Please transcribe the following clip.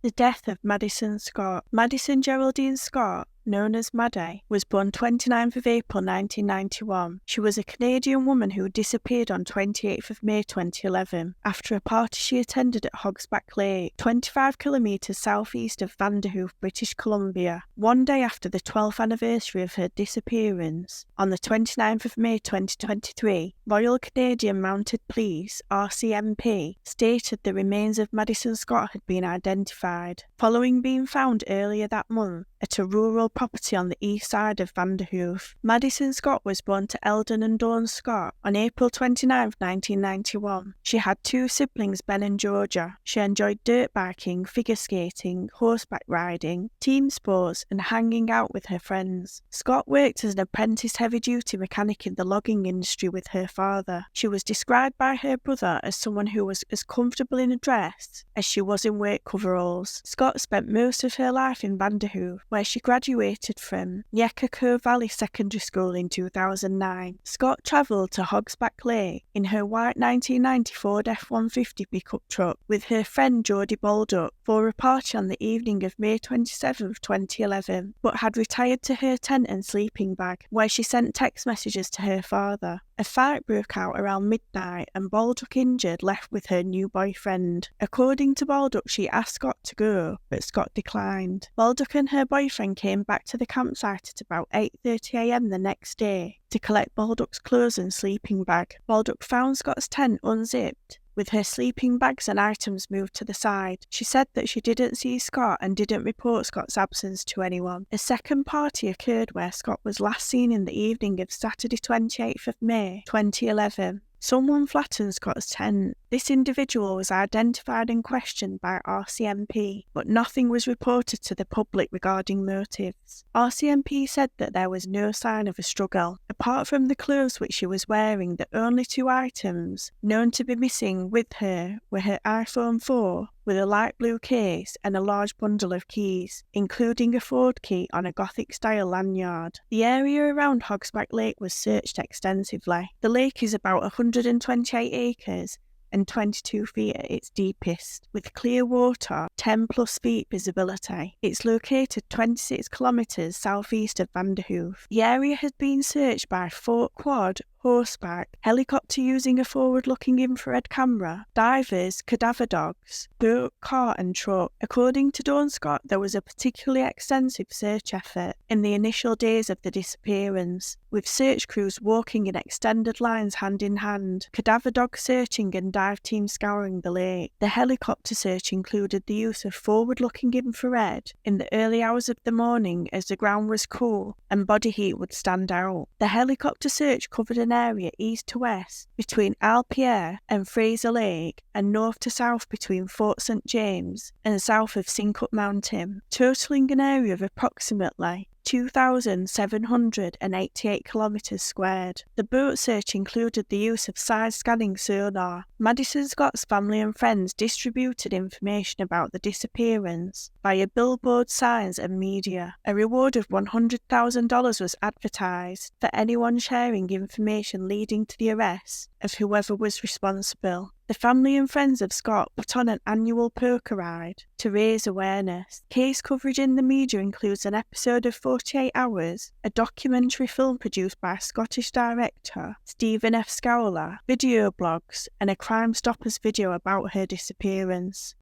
The death of Madison Scott. Madison Geraldine Scott, known as Maddie, was born 29th of April 1991. She was a Canadian woman who disappeared on 28th of May 2011 after a party she attended at Hogsback Lake, 25 kilometres southeast of Vanderhoof, British Columbia. One day after the 12th anniversary of her disappearance, on the 29th of May 2023, Royal Canadian Mounted Police, RCMP, stated the remains of Madison Scott had been identified, following being found earlier that month at a rural property on the east side of Vanderhoof. Madison Scott was born to Eldon and Dawn Scott on April 29, 1991. She had two siblings, Ben and Georgia. She enjoyed dirt biking, figure skating, horseback riding, team sports, and hanging out with her friends. Scott worked as an apprentice heavy-duty mechanic in the logging industry with her father. She was described by her brother as someone who was as comfortable in a dress as she was in work coveralls. Scott spent most of her life in Vanderhoof, where she graduated from Yekako Valley Secondary School in 2009. Scott travelled to Hogsback Lake in her white 1990 Ford F-150 pickup truck with her friend Jodie Baldock for a party on the evening of May 27, 2011, but had retired to her tent and sleeping bag, where she sent text messages to her father. A fight broke out around midnight and Baldock, injured, left with her new boyfriend. According to Baldock, she asked Scott to go, but Scott declined. Baldock and her boyfriend came back to the campsite at about 8:30 a.m. the next day to collect Baldock's clothes and sleeping bag. Baldock found Scott's tent unzipped, with her sleeping bags and items moved to the side. She said that she didn't see Scott and didn't report Scott's absence to anyone. A second party occurred where Scott was last seen in the evening of Saturday 28th of May 2011. Someone flattened Scott's tent. This individual was identified and questioned by RCMP, but nothing was reported to the public regarding motives. RCMP said that there was no sign of a struggle. Apart from the clothes which she was wearing, the only two items known to be missing with her were her iPhone 4 with a light blue case and a large bundle of keys, including a Ford key on a Gothic-style lanyard. The area around Hogsback Lake was searched extensively. The lake is about 128 acres and 22 feet at its deepest, with clear water, 10 plus feet visibility. It's located 26 kilometres southeast of Vanderhoof. The area has been searched by foot quad, horseback, helicopter using a forward-looking infrared camera, divers, cadaver dogs, boat, car and truck. According to Dawn Scott, there was a particularly extensive search effort in the initial days of the disappearance, with search crews walking in extended lines hand in hand, cadaver dogs searching and dive teams scouring the lake. The helicopter search included the use of forward-looking infrared in the early hours of the morning as the ground was cool and body heat would stand out. The helicopter search covered an area east to west between Alpierre and Fraser Lake and north to south between Fort St. James and south of Sincup Mountain, totaling an area of approximately 2,788 kilometres squared. The boat search included the use of side-scanning sonar. Madison Scott's family and friends distributed information about the disappearance via billboard signs and media. A reward of $100,000 was advertised for anyone sharing information leading to the arrest of whoever was responsible. The family and friends of Scott put on an annual poker ride to raise awareness. Case coverage in the media includes an episode of 48 Hours, a documentary film produced by Scottish director Stephen F. Scowler, video blogs, and a Crime Stoppers video about her disappearance.